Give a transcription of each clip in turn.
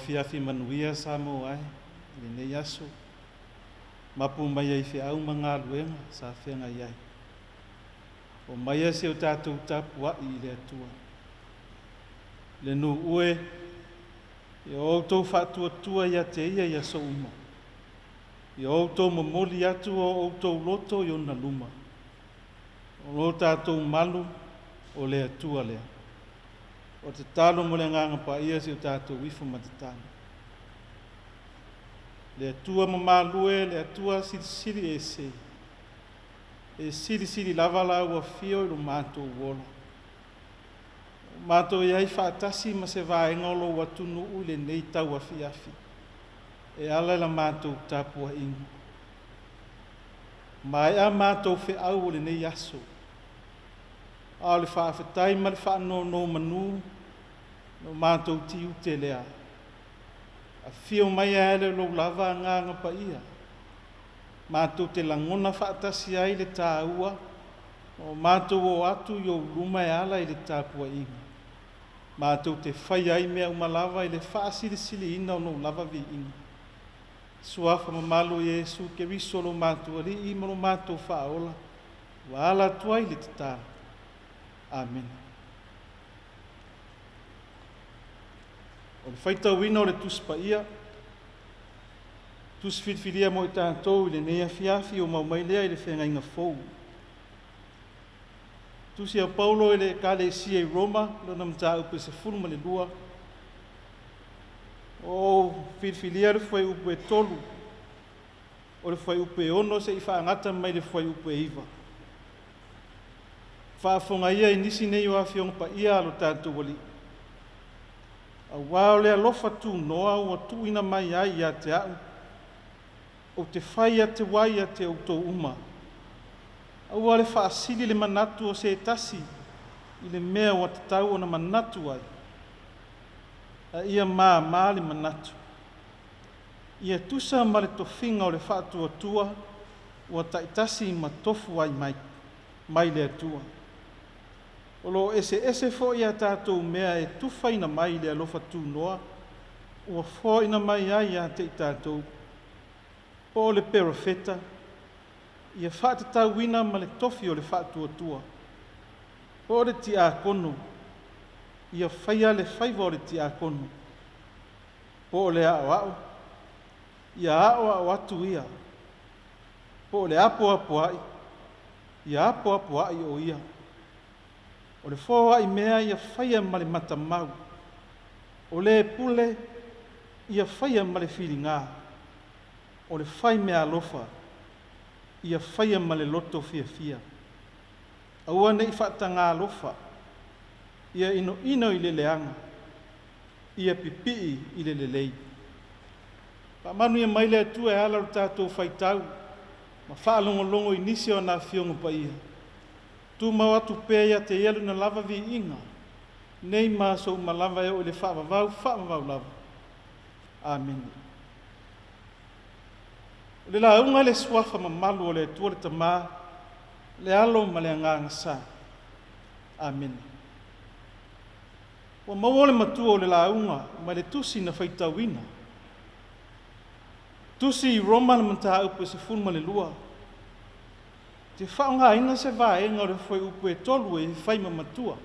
Afiafi manuia Samoa le nei aso mapu mai ai fe au manga luenga sa fenga iai o mai se o tatou tapua I le atua le nu ue e o tou fatua tua ia te ia so uma e o tou momoli atu o tou loto I ona luma o tatou malu o le atua lea o te talo mo le nganga pa ia se o tātou wifo matatana. Le atua mamalue, le atua siri e se. E siri lava la ua fio I lo mātou wola. Mātou iai whaatasi ma se vaenga o lo watunu u le nei tau Afiafi. E ala la mātou Tapuaiga. Mai a mātou fe au o le nei aso. A le whaafetai ma le whaano manu no mātou tiu te lea. A whio mai a ele lo lava nganga pa ia. Mātou te langona whaatasi ai le tāua o mātou o atu I o luma e ala I le Tapuaiga. Mātou te whai ai mea umalava I le whaasiri ina o no lava vi ina. Suafa mamalu Yesu ke risolo mātou ali I mono mātou whaola. Wa ala tuai le tatara. Amen. O le whaitauina o le tuspa ia, tuswhitwhiria mo I tātou I le nei Afiafi o maumailea I le whengainga fou. Tusi a Paulo I le Kalesia I Roma, lona mta upe se fulma le lua. O whitwhiria le whai upe tolu, o le whai upe ono se I whaangata mai le whai upe iwa. Whaafonga ia I nisi nei o awhionga pa ia alo tātou wali. A wao lea lofa tū noa o tu ina mai ai a te au. O te whai a te wai a te autou uma. A ua le whaasili le manatu o se tasi I le mea o te tau o na manatu ai. A ia maa le manatu. Ia tusa ma le tofinga o le whaatua tua o taitasi ma tofu ai mai le atua. O lo ese fo ia tātou mea e tuwhaina mai le alofa tū noa, ua fōina mai ai a te tātou. Po le perofeta, ia whaatatau wina ma le tofi o le whaatua tua. Po le ti a kono, ia whaia le whaiva o le ti a kono. Po le ao, ia ao atu ia. Po le apo ai, ia apo ai o ia. O le fōa I mea ia whaia ma le matamau. O le pule ia whaia ma le whiringa. O le whai mea alofa ia whaia ma le loto fia. Aua nei whaatanga alofa ia ino I le leanga. Ia pipi I le lei. Pa manu ia mai le atua e ala o tātou whaitau. Ma whaalongolongo I nisi o nā whiongo pa ia. Tu mau atu pēa ia te ielu na lava vi inga. Nei maa so malava e o le whaavavau lava. Amen. Le la unga le suafa mamalu o le tua le tamā, le alo ma le anganga sa. Amen. Wa mau le matua o le la unga, ma le tusi na whaitawina. Tusi I Roma na manta upe se fulma le lua. Te whaonga ina se vaenga o le whai upe tolu e whaima matua.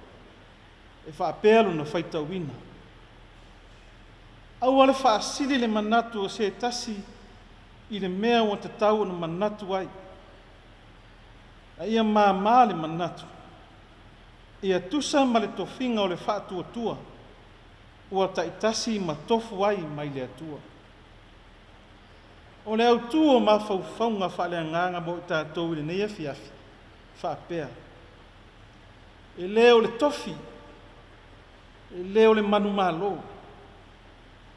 E whaapelo na whaitawina. Aua le whaasili le manatu o se tasi I le mea o te tau na manatu ai. A ia maa le manatu. Ia tusa ma le tofinga o le whaatua tua. Ua taitasi ma tofu ai mai le atua. O le autu o mawhauwhaunga whaaleanganga mo I tātou I le nei Afiafi, whaapea. E leo le tofi, e leo le manu malo,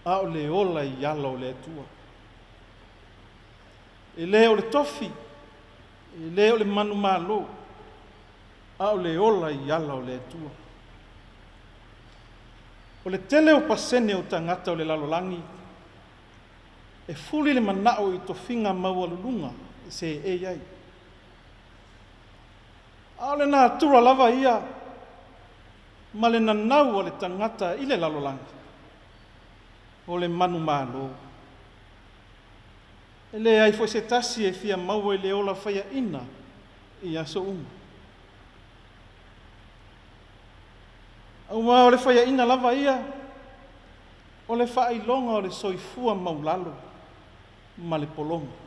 a o le ola I ala o le atua. E leo le tofi, e leo le manu malo, a o le ola I ala o le atua. O le tele o pasene o tangata o le lalolangi, e fuli le manao I tofinga maua lulunga, se e ai. A le nā tura lava ia, ma le nanau o le tangata I le lalolangi. o le manu malo. E le ai foi se tasi e fia mau e le ola whaia ina i aso uma. Au maa o le whaia ina lava ia, o le whailonga o le soifua maulalo, ma le polonga.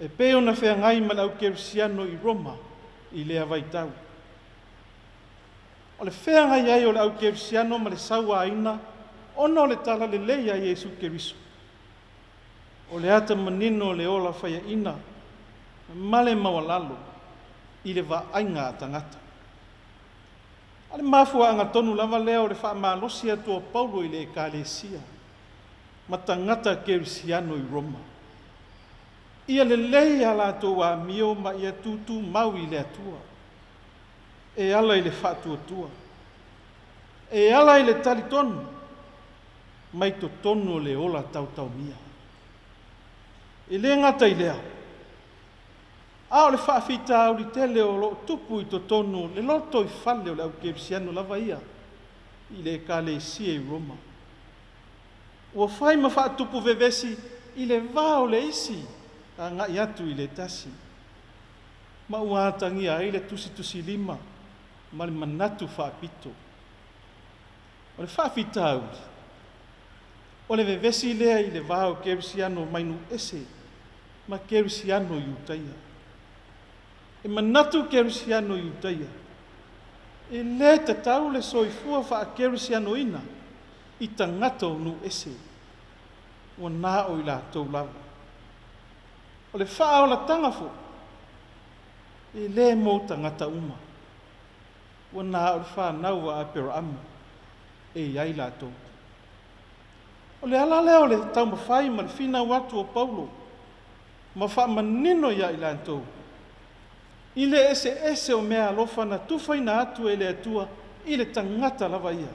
E peo na whea ngai ma le au kerisiano i Roma, i le avaitau. O le whea ngai ai o le au kerisiano ma le saua aina, ona o le tala le leia Iesu Keriso. O le ata manino o le ola whaia ina, ma le mawalalo, i le vaainga a tangata. Ale mafua anga tonu lava leo le wha malosi atua Paulo i le ekalesia, ma tangata kerisiano i Roma. Ia le leia la toa mio ma ia tutu mau i le atua. E ala i le wha tua. E ala i le tali tonu, mai to tonu le ola tau mia. E le ngata i lea. A o le whaafita au li tele o lo tupu i to tonu, le loto i fale o le au kerisiano lava ia, i le ekalesia i Roma. Ua whai ma wha tupu vevesi, i le vao le isi, a ngai atu i le tasi. Ma ua atangia i le tusi lima, ma le manatu whaapito. O le whaafita au, o le vevesi lea i le vao kerisiano mainu ese, ma kerisiano i utaia. E manatu kerisiano i utaia. E le tatau le soifua wha kerisiano ina, i tangata o nu ese, ua nā o i la tau lava. O le wha o la tangafo, e le mō tangata uma, ua nā o le wha naua a pera amu, e iai la tau. O le ala leo le tau mawhai ma le whina watu o Paulo, ma wha manino ia i la tau. I le ese o mea alofa na tuwhaina atu e le atua i le tangata lava ia.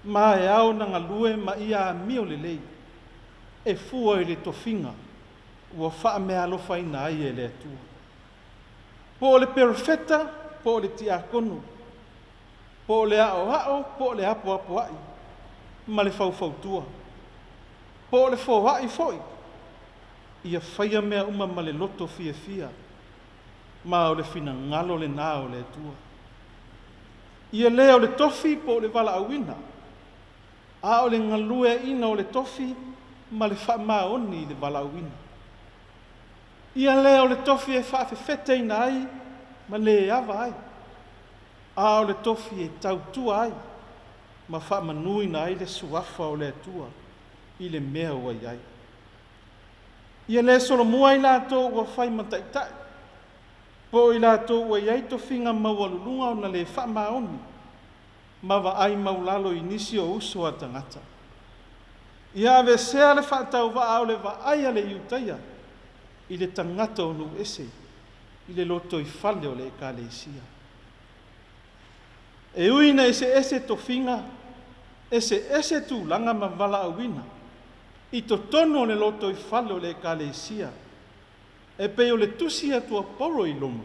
Ma e au na ngalue ma ia a mio le lei. E fua i le tofinga ua wha mea alofa ina ai e le atua. Po o le perfeta, po o le tiakono. Po o le ao, po o le apo ai. Ma le fautua. Po o le fōwai foi. Ia whaia mea uma ma le loto fia. Ma o le fina ngalo le nā o le atua. Ia lea o le tofi po o le wala awina. A o le ngalue ina o le tofi ma le wha maoni i le wala awina. Ia lea o le tofi e whaafefete ina ai ma le awa ai. A o le tofi e tautua ai ma wha manui na ai le suafa o le atua i le mea ua iai. Ia lea solo mua i lato ua whai mataitai. Po i lato ua iai tofinga maualulunga o na le wha maoni, ma wa ai maulalo i nisi o uso a tangata. Ia ave sea le wha tau wa au le wa ai ale iutaia, i le tangata o nu ese, i le loto i fale o le ekalesia. E uina ese tofinga, ese tu langa ma wala awina, i to tono le loto i fale o le ekalesia, e pe o le tusi atua poro i loma,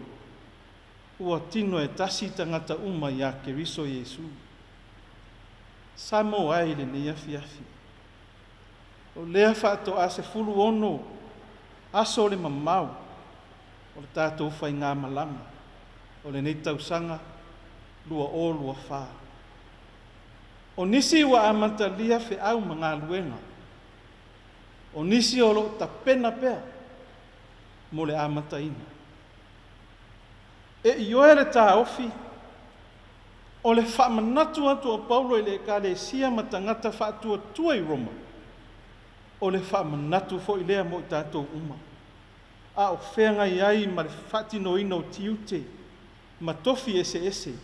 ua tino e tasi tangata uma i a Keriso Iesu. Samoa i le nei Afiafi. O lea whaato a se fulu ono, aso le mamau, o le tātou whai ngā malanga, o le nei tausanga, lua whā. O nisi ua amanta lia fe au ma ngā luenga. O nisi o lo tapena pea, mo le amataina. E ioe le tā ofi, o le whaamanatu atu o Paulo i le ekalesia ma tangata whaatua tua i Roma. O le whaamanatu fo i lea mo i tātou uma. A o whenga iai ma le whaatino ino tiute, ma tofi ese,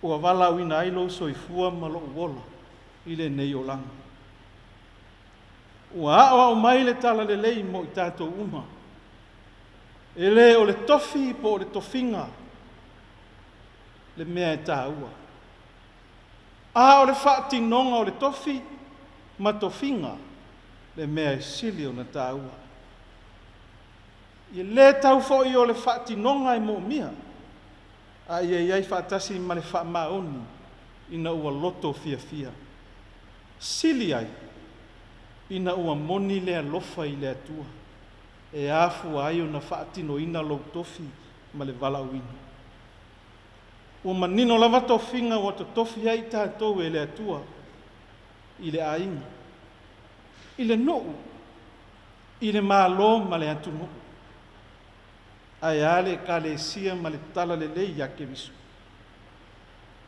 o a wala wina ailo soifua ma lo uola i le nei o langa. Ua a o mai le tala le lei mo i tātou uma. E le o le tofi po o le tofinga, le mea e tāua. A o le whaatinonga o le tofi, ma tofinga, le mea e sili o na tāua. I le tau fo i o le whaatinonga e mo mia, a iai whaatasi ma le whaamaoni, ina ua loto fia. sili ai, ina ua moni le alofa I le atua, e afu ai o na whaatino ina lo tofi ma le valauina. Ua manino lava tofinga wa to tofi ai tātou e le atua, I le ainga, I le nou, I le mālo ma le atu nou. Ai ale ka le sia ma le tala le lei ake visu.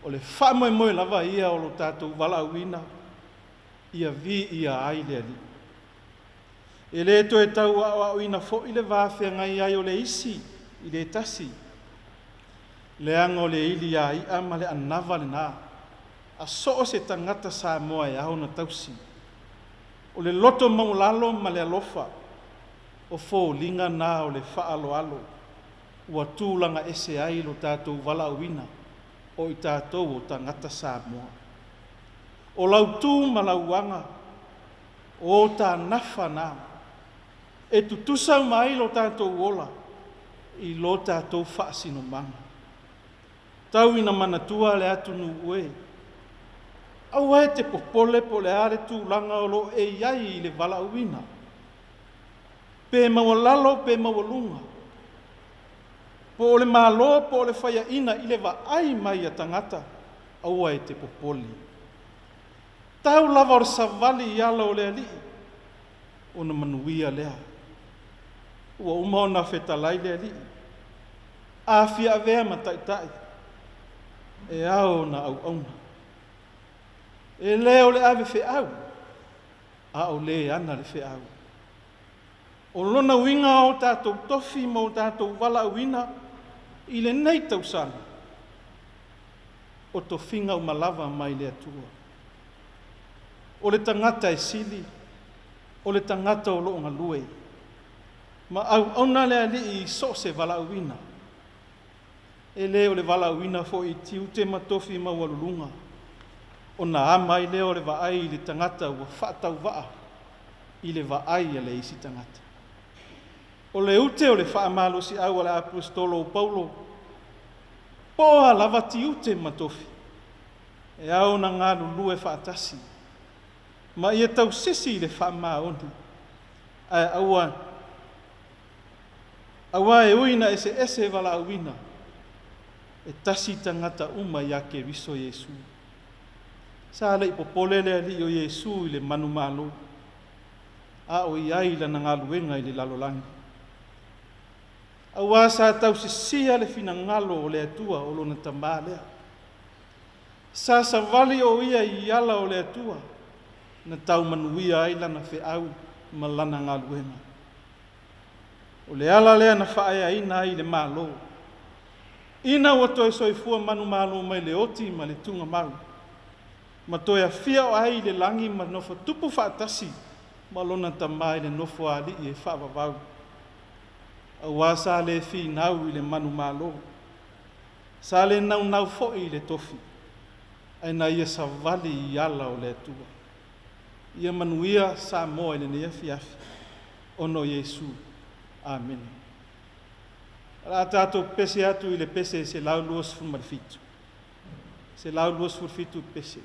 O le whamoe moe lava ia o lo tātou valauina, ia vi ia ai le ali. E le to e tau au ina fo I le vāwhia ngai ai o le isi, I le tasi. Le ango le ili a I ama le anava le nā. A so se tangata Samoa e au na tausi. O le loto maulalo ma le alofa. O fo linga nā o le whaalo alo. Ua tūlanga ese ai lo tātou valauina. O I tātou o tangata Samoa. O lau tū ma lauanga. O tā nafa nā. E tutusau mai lo tātou ola. I lo tātou whaasino manga. Tau ina manatua le atu nu ue. Au e te popole po le are tūlanga o lo e iai I le valauina. Pe mawalalo pe mawalunga. Po le malo po le whaia ina I le vaai mai a tangata. Au e te popoli. Tau lava o savali I ala o le ali. O na manuia lea. Ua uma o na whetalai le ali. Afiafi mataitai. E au na au auna. E leo le ave fe au. A o le ana le fe au. O lona winga o tātou tofi ma o tātou wala wina. I le nei tau sana. O to finga o malava mai le atua. O le tangata e sili. O le tangata o loo ngalue. Ma au auna le ali I so se wala wina. E leo le wala wina fo I tiu te matofi ma walulunga. O na ama I leo le vaai I le tangata ua whaatau waa. I le vaai a le isi tangata. O le ute o le whaamalo si au ala apostolo o Paulo. Poa lava ti ute matofi. E au na ngā lulue whaatasi. Ma ia tau sisi I le whaamaoni. Ai aua e uina ese wala auina. E tasi tangata uma I ake viso Yesu. Sa le popole le ali o Yesu I le manu malo. A o iai la na ngaluenga I le lalolangi. Aua sa tau sisia le fina ngalo o le atua o lona tamba lea. Sa savali o ia I ala o le atua. Na tau manuia ai lana fe au ma lana ngaluenga. O le ala lea na whaaya ina I le malo. Ina ua toe soifua manu malo mai le oti ma le tunga mau. Ma toe a fia o ai le langi ma nofo tupu whaatasi. Ma lona tamai le nofo ali I e whaavavau. Aua sa le fi nau I le manu malo. Sa le nau fo I le tofi. Ai na ia sa vali I ala o le atua. Ia manuia Samoa I le ne Afiafi. Ono Yesu. Amen. Ra tātou pese atu I le pese se lau luas fulmarifitu. Se lau luas fulfitu pese.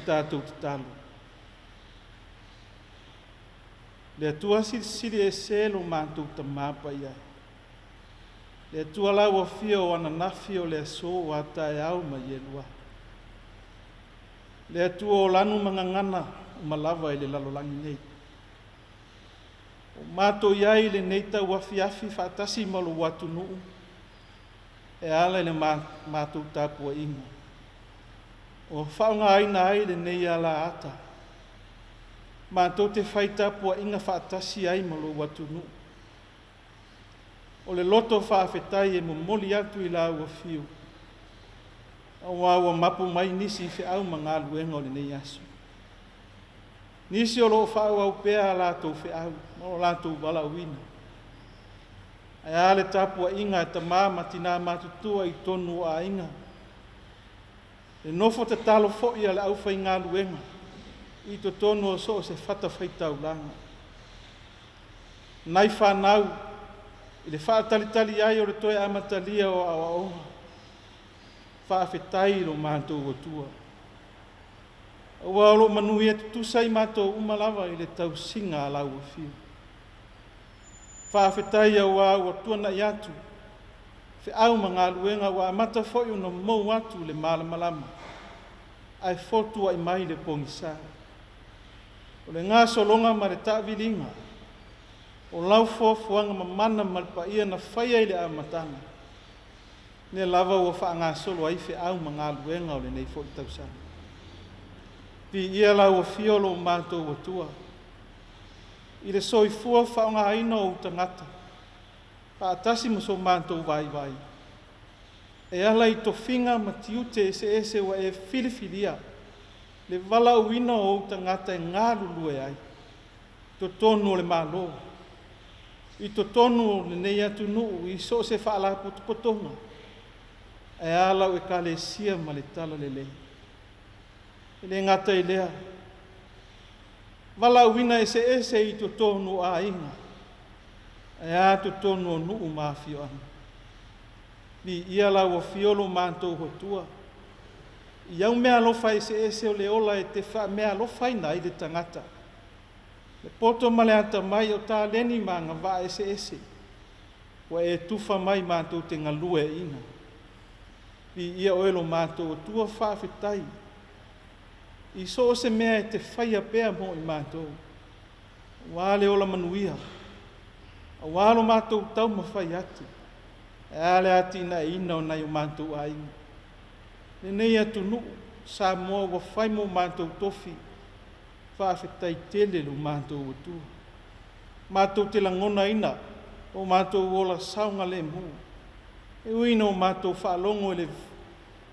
tātou te talo. Le atua siri e selo mātou ta māpa iai. Le atua lau a fia o ananafi o le aso o ata e au ma ielua. Le atua o lanu mangangana o malawa i le lalolangi nei. O mātou iai le neita ua Afiafi whaatasi malu watu nuu. E ala le mātou Tapuaiga. O whaunga aina ai le nei ala ata. Mātou te whai Tapuaiga whaatasi ai malu watu nuu. O le loto whaafetai e momoli atu i la ua fiu. Awa mapu mai nisi fe au mga luenga o le nei asu. Nisi o loo whau au pēa lātou fe au, no lātou wala uina. Ai ale Tapuaiga e tamā matina matutua i tonu a inga. Le nofo te talo fo'i ale au whai ngā luenga. I to tonu o so se whata whaitau langa. Nai whanau, i le whaatalitali ai o le toe amatalia o awa onga. Whaafetai lo mātou o tua. Ua olo manui e tutusai mātou umalawa i le tau singa a lau a fiu. Whaafetai au au a tuana i atu. Fe au mga luenga wa amata foi una mou atu le malamalama. Ai fotua i mai le pongisa. O le ngā solonga ma le tāwilinga. O lau fofuanga mamana malpa ia na whaia i le amatanga. Ne lava ua whaanga solo ai fe au mga luenga o le nei fo i tausanga. Pi ia lau a fiolo o mātou o tua. I le soifua whaonga aina o tangata. Paatasi mo so mātou vai. E ala i to whinga ma tiute ese wa e filifilia. Le vala uina o tangata e ngā lulue ai. To tonu o le malo. I to tonu o le nei atu nuu i so se whaala potonga. E ala o e kale sia ma le tala le lei. Le ngata i lea. Vala uina ese i to tonu a inga. E a to tonu o nuu mafio ana. Ni ia la o fiolo mātou hotua. Iau mea lofa ese o le ola e te wha mea lofa ina i le tangata. Le poto male ata mai o tā leni manga wa ese. Wa e tufa mai mātou te ngalue ina. Ni ia oelo mātou hotua whaafetai. I so se mea e te whaia pēa mo i mātou. Wāle ola manuia. A wālo mātou tau mawhai atu. E ale ati na ina o nai o mātou a inga. Ne nei atu nuu, Samoa wa whai mo mātou tofi. Whaafetai tele lo mātou o tua. Mātou te langona ina, o mātou ola saunga le mu. E uina o mātou whaalongo le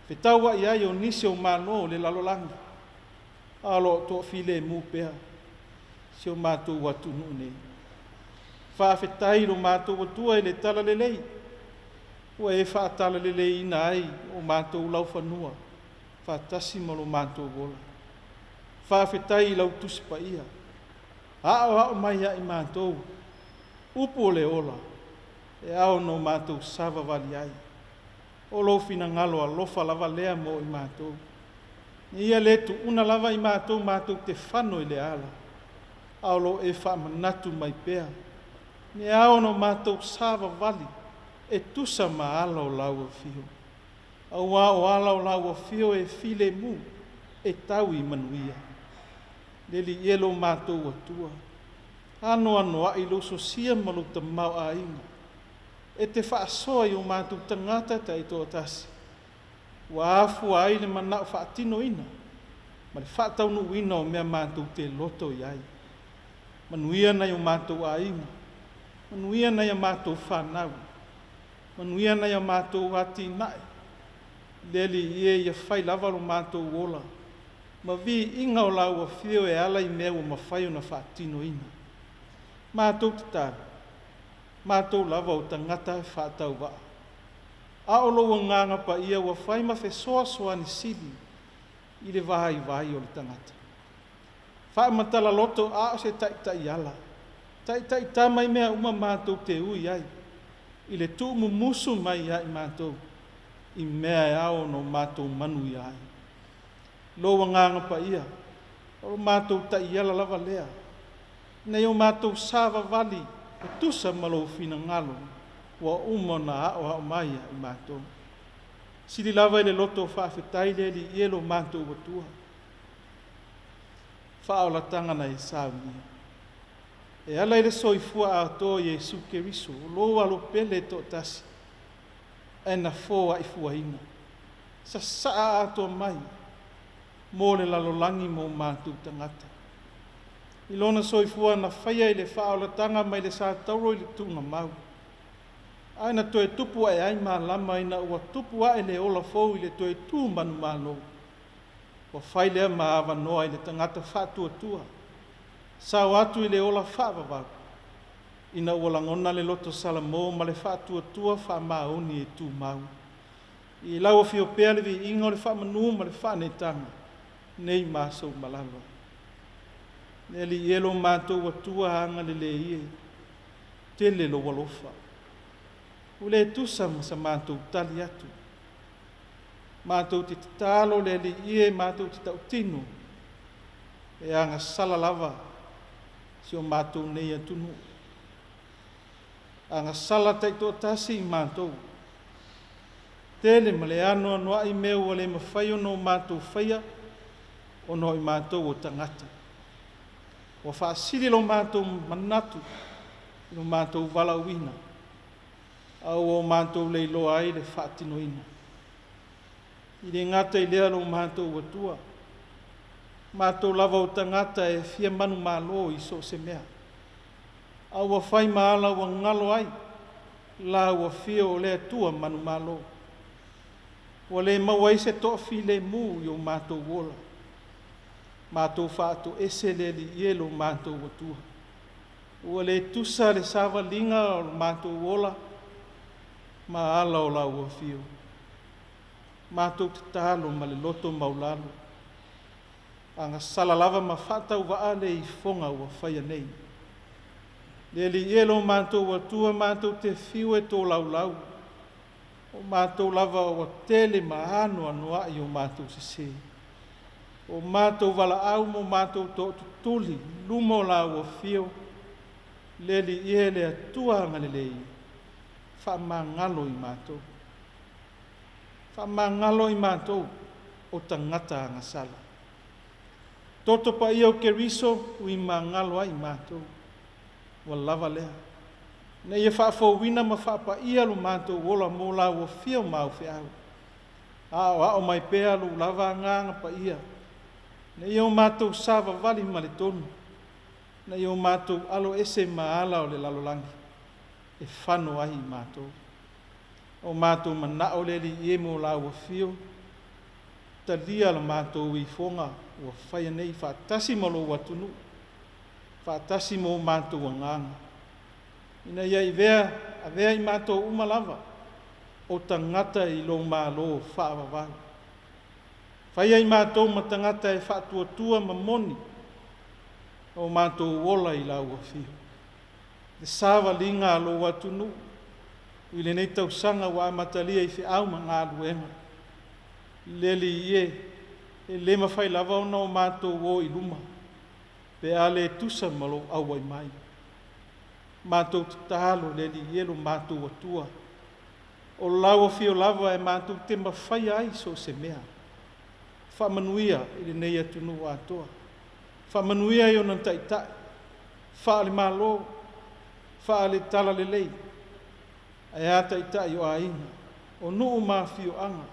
whetaua i ai o nisi o māno le lalolanga. Alo to file mu pea. Si o mātou watu nuu nei. Whaafetai lo mātou o tua i le tala le lei. Ua e whaatala le lei ina ai o mātou lau whanua. Whaatasi ma lo mātou wola. Whaafetai lau tuspa ia. Hao mai ai mātou. Upo le ola. E ao no mātou sava vali ai. O lo fina ngalo a lofa lava lea mo i mātou. Ia letu una lava i mātou te whano i le ala. Ao lo e whamanatu mai pea. Ne ao no mātou sava vali. E tusa ma ala o lau a fio. Au o ala o lau a fio e file mu. E tau i manuia. Leli ielo mātou a tua. Ano a i lo so sia malu ta mau a inga. E te whaasoa i o mātou tangata ta i tō tasi. Wa afu ai le manau whaatino ina. Ma le whaatau nu ina o mea mātou te loto i ai. Manuia nei o mātou a inga. Manuia nei a mātou whanau. Manuia nei a mātou ati nai. Leli ie ia whai lava lo mātou ola. Ma vi inga o lau a whio e ala i mea o mawhai o na whaatino ina. Mātou te tāra. Mātou lava o tangata e whaatau waa. A o lo nganga pa ia ua whai ma fe soa ni sili. I le vai o le tangata. Wha matala loto a o se tai ala. Tai tamai mea uma mātou te ui ai. I le tu musu mai ai mātou. I mea e ao no mātou manu i ai. loa nganga pa ia, o mātou ta iala lava lea, nei o mātou sāwa vali, o tusa malo fina ngalo, wa umo na o maia I mātou. Sili lava I le loto whaafetai le li ielo mātou watua. Whaola tanga na sāwia. E ala I le soifua a tō Jesu Keriso, loa lo pele tō tasi, e na fōa I fuaina. Sa saa ato mai, mō le lalolangi mō mātou tangata. I lona soifua na whaia I le whaola tanga mai le sa tauro I le tunga mau. Aina toe tupu ai ai mā lama ina ua tupu ai le ola fōu I le toe tū manu mālo. Wa whai lea mā awa noa I le tangata whātua tua. Sao atu I le ola whaavavau. Ina ua langona le loto salamo ma le whātua tua wha maoni e tū mau. I lau o fio pēle vi ingo le whamanu ma le whanetanga. Nei māsou malalo. Neli ielo mātou watua hanga le ie. Tele lo walofa. Ule tusa sa mātou tali atu. Mātou te talo le li ie mātou te tau tino. E anga sala lava. Si o mātou nei atunu. Anga sala taito tasi I mātou. Tele ma le ano anoa I meu o le mawhaio no mātou whaia. O no I mātou o tangata. O whaasiri lo mātou manatu. No mātou wala uina. Au o mātou leiloa ai le whaatinoina. I le ngata I lea lo mātou watua. Mātou lava o tangata e fia manu mālo I so se mea. Au a whai maala ua ngalo ai. La ua fia o lea tua manu mālo. O le mawai se toa fi le mū I o mātou wola. Mātou whaato ese le li ielo mātou watua. O le tusa le sawa linga o mātou wola. Ma ala o la ua fio. Mātou te talo ma le loto maulalo. Anga sala lava ma whatau waa le I fonga ua whaia nei. Le li ielo mātou watua mātou te fiu e tō laulau. O mātou lava o tele ma anu anua I o mātou se se. O mātou wala au mo mātou tō tutuli, lumo la ua fio. Le li iele atua anga le lei. Whamangalo I mātou. Whamangalo I mātou o tangata anga sala. Toto pa ia o Keriso ui mangalo ai mātou. Wa lava lea. Na ia whaafowina ma whaapa ia lo mātou wola mō la ua fia o mau whiau. Ao mai pēa lo lava nganga pa ia. Na ia o mātou sāwa wali ma le tonu. Na ia o mātou alo ese maala o le lalolangi. E whano ahi mātou. O mātou manao le li ie mō la ua fio. Ta lia la mātou I fonga ua whaia nei whaatasi malo watunu. Whaatasi mō mātou anganga. Ina ia I vea I mātou umalava. O tangata I lo mālo whaavavau. Whaia I mātou ma tangata e whaatuatua ma moni. O mātou wola I la ua fio. Le sawa linga lo watunu. I le nei tausanga wa amatalia I whiau ma ngā luenga. Le li ie. E le mawhai lava ona o mātou o I luma. Pe ale tusa malo awai mai. Mātou te talo le li ielo mātou atua. O lawa fio lava e mātou te mawhai ai so se mea. Whamanuia I le nei atunu atoa. Whamanuia I o nan taitai. Whaale malo. Whaale tala le lei. Ai a taitai o ainga. O nuu mā fio anga.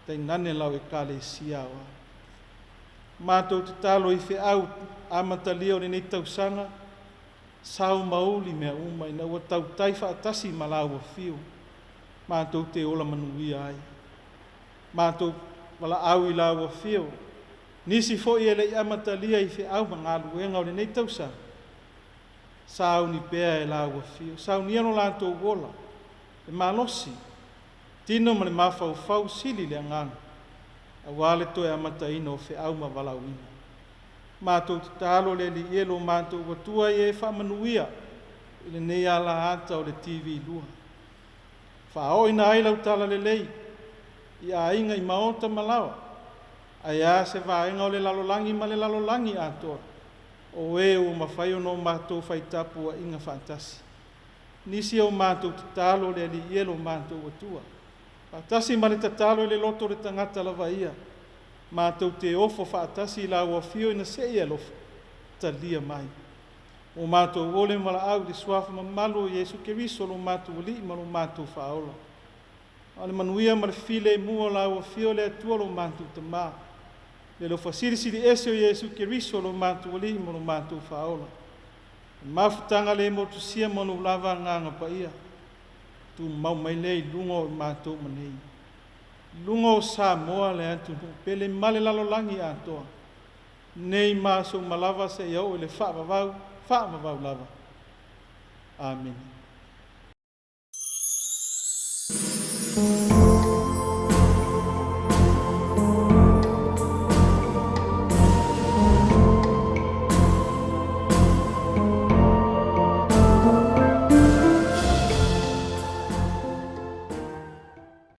Tei nane lau e kale siawa. Mātou te talo I whiau amatalia o le nei tausanga. Sau mauli mea uma ina ua tau tai whaatasi ma lau a fio. Mātou te ola manuia ai. Mātou wala au I lau a fio. Nisi fo I ele amatalia I whiau ma ngā luenga o le nei tausanga. Sau ni pēa e lau a fio. Sau ni ano lātou wola. E malosi. Tino ma le mawhau sili le anganga. A wale to e amata ino o whiau ma walauina. Mātou te talo le li ielo mātou watua I e whamanuia. I le nei ala ata o le TV lua. Whao ina ai lau tala le lei. I a inga I maota malawa. Aia se vaenga o le lalolangi ma le lalolangi atoa. O e o mawhai o no mātou whai tapu a inga whaatasi. Nisi o mātou te talo le ali ielo mātou atua. Whaatasi ma le tatalo le loto le tangata lava ia. Mātou te ofo whaatasi la ua fio ina se ia lofa. Talia mai. O mātou ole mala au le suafa ma malu o Yesu Keriso lo mātou li ma lo mātou whaola. Ale manuia ma le file mua la ua fio le atua lo mātou te maa. Le lo fasiri ese o Yesu Keriso lo mātou li ma lo mātou whaola. Mafutanga le mo tu sia ma lo lava nganga pa ia. Tu mau mai lei lungo o mātou manei. Lungo o Samoa le antu pele male lalolangi atoa. Nei maso malava se iau le wha mavau lava. Amen.